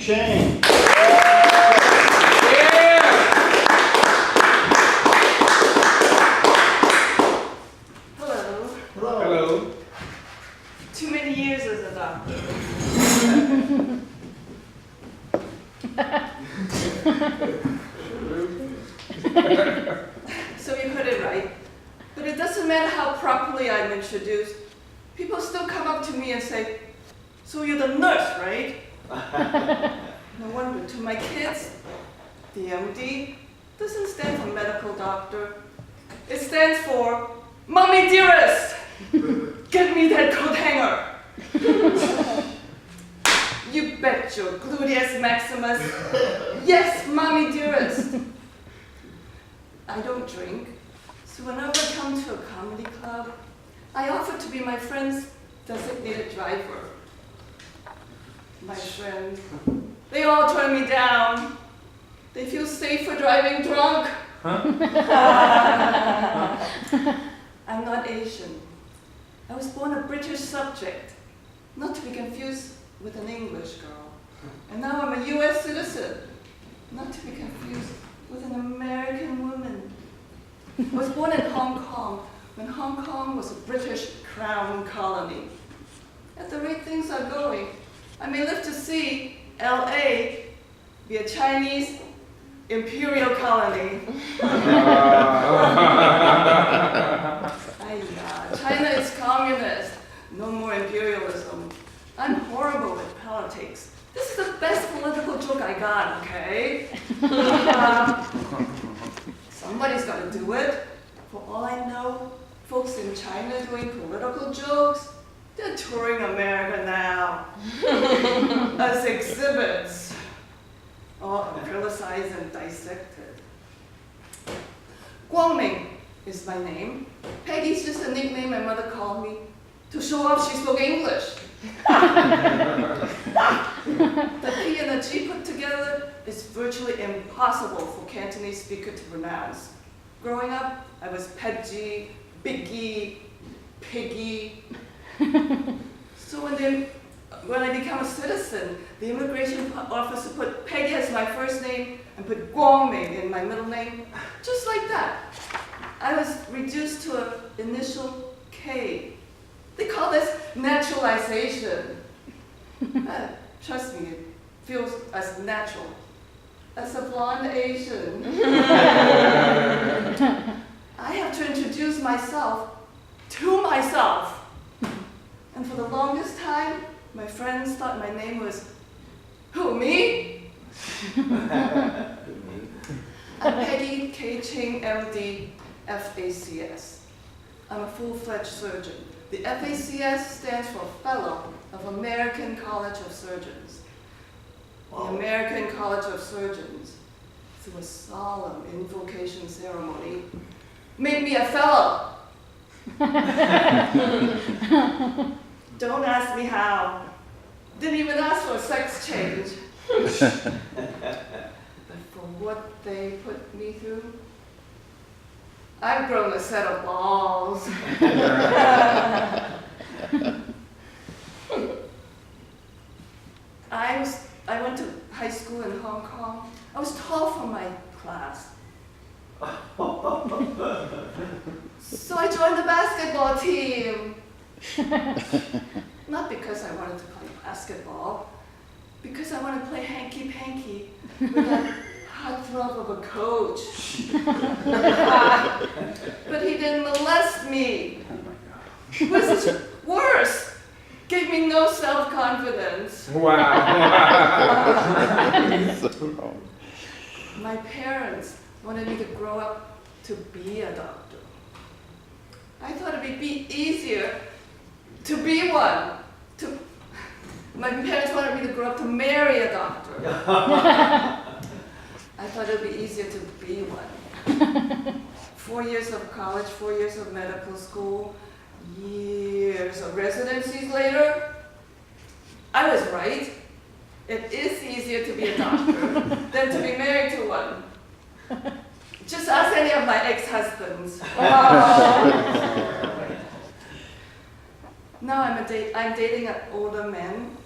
Ching. Hello. Hello. Hello. Too many years as a doctor. So you heard it right. But it doesn't matter how properly I'm introduced. People still come up to me and say, "So you're the nurse, right?" No wonder. To my kids, the MD doesn't stand for medical doctor. It stands for Mommy Dearest. Get me that coat hanger. You bet your gluteus maximus. Yes, Mommy Dearest. I don't drink, so whenever I come to a comedy club, I offer to be my friend's designated driver. My friend, they all turn me down. They feel safer driving drunk. I'm not Asian. I was born a British subject, not to be confused with an English girl. And now I'm a US citizen, not to be confused with an American woman. I was born in Hong Kong, when Hong Kong was a British crown colony. At the rate things are going, I may live to see LA be a Chinese imperial colony. China is communist. No more imperialism. I'm horrible with politics. This is the best political joke I got, okay? Somebody's got to do it. For all I know, folks in China doing political jokes, they're touring America now as exhibits, all criticized and dissected. Guangming is my name. Peggy's just a nickname my mother called me to show off she spoke English. The P and the G put together is virtually impossible for Cantonese speaker to pronounce. Growing up, I was Peggy, Biggie, Piggy. So when I became a citizen, the immigration officer put Peggy as my first name and put Guangming in my middle name, just like that. I was reduced to an initial K. They call this naturalization. Trust me, it feels as natural as a blonde Asian. I have to introduce myself to myself. And for the longest time, my friends thought my name was, who, me? I'm Peggy Ching, MD, FACS. I'm a full-fledged surgeon. The FACS stands for Fellow of American College of Surgeons. The American College of Surgeons, through a solemn invocation ceremony, made me a fellow. Don't ask me how. Didn't even ask for a sex change. But for what they put me through, I've grown a set of balls. I went to high school in Hong Kong. I was tall for my class. So I joined the basketball team. Not because I wanted to play basketball, because I wanted to play hanky-panky with that heartthrob of a coach. But he didn't molest me. Which is worse. Gave me no self-confidence. Wow. My parents wanted me to grow up to be a doctor. I thought it would be easier to be one. My parents wanted me to grow up to marry a doctor. I thought it would be easier to be one. 4 years of college, 4 years of medical school, years of residencies later, I was right. It is easier to be a doctor than to be married to one. Just ask any of my ex-husbands. Now I'm dating an older man.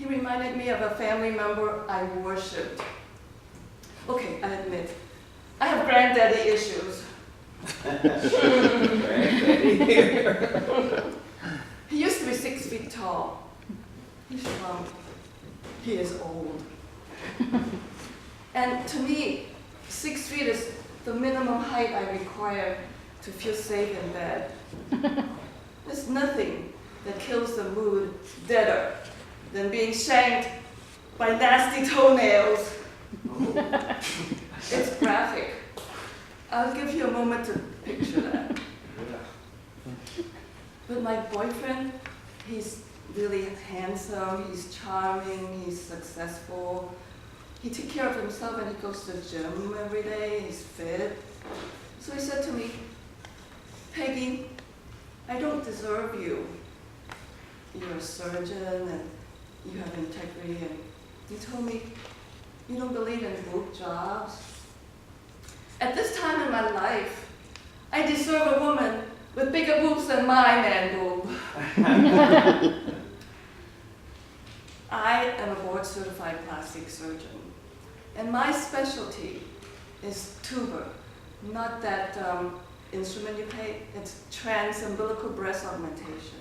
He reminded me of a family member I worshipped. Okay, I admit, I have granddaddy issues. He used to be 6 feet tall. He shrunk. He is old. And to me, 6 feet is the minimum height I require to feel safe in bed. There's nothing that kills the mood deader than being shanked by nasty toenails. It's graphic. I'll give you a moment to picture that. But my boyfriend, he's really handsome, he's charming, he's successful. He takes care of himself and he goes to the gym every day, he's fit. So he said to me, Peggy, I don't deserve you. You're a surgeon and you have integrity. And he told me, you don't believe in boob jobs. At this time in my life, I deserve a woman with bigger boobs than my man boob. I am a board-certified plastic surgeon, and my specialty is tuber, not that instrument you pay. It's trans-umbilical breast augmentation.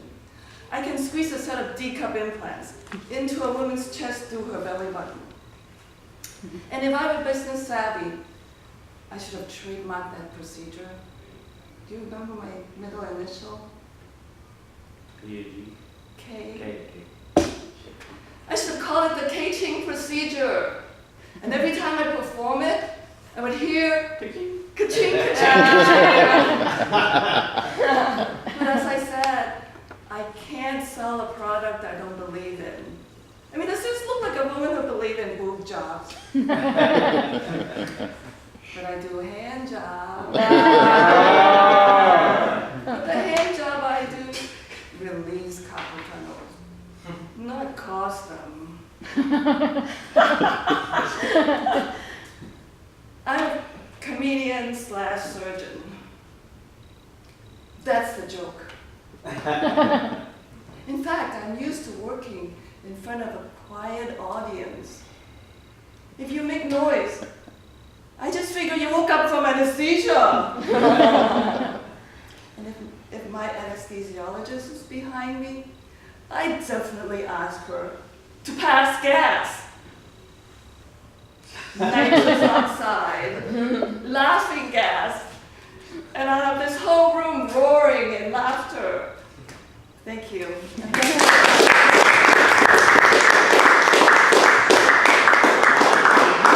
I can squeeze a set of D-cup implants into a woman's chest through her belly button. And if I were business savvy, I should have trademarked that procedure. Do you remember my middle initial? P-A-G. K. I should have called it the Peggy Ching procedure. And every time I perform it, I would hear ka-ching, ka-ching, ka-ching. But as I said, I can't sell a product I don't believe in. I mean, does this look like a woman who believes in boob jobs? But I do a hand job. But the hand job I do relieves carpal tunnels, not cause them. I'm a comedian / surgeon. That's the joke. In fact, I'm used to working in front of a quiet audience. If you make noise, I just figure you woke up from anesthesia. And if my anesthesiologist is behind me, I definitely ask her to pass gas. Nitrous oxide, laughing gas, and I'll have this whole room roaring in laughter. Thank you.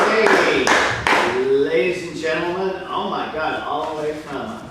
Hey, ladies and gentlemen, oh my God, all the way from